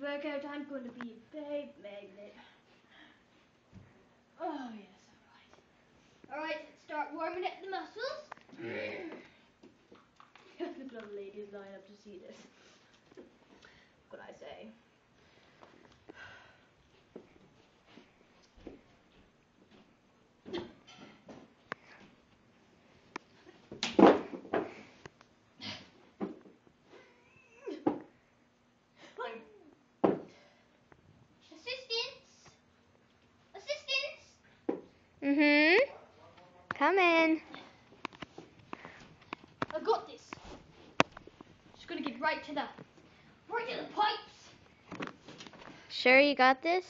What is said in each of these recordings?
workout, I'm going to be a babe magnet. Oh, yes, alright. Alright, let's start warming up the muscles. The little ladies line up to see this. What I say. Come in. I got this. Just gonna get right to the pipes. Sure you got this?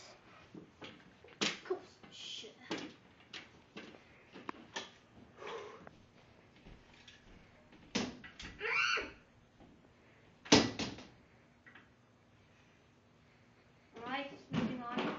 Of course. Shit. Alright, moving on.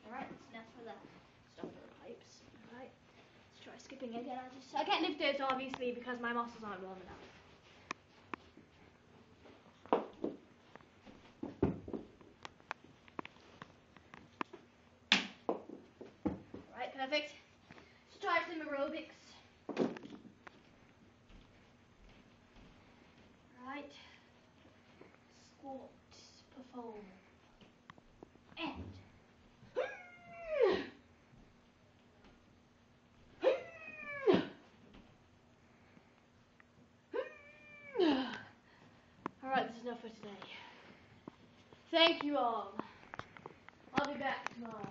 Alright, that's enough for the stuff for the pipes. Alright, let's try skipping again. I can't lift this obviously because my muscles aren't warm enough. Alright, perfect. Let's try some aerobics. Right. Squat, perform. And. Alright, this is enough for today. Thank you all. I'll be back tomorrow.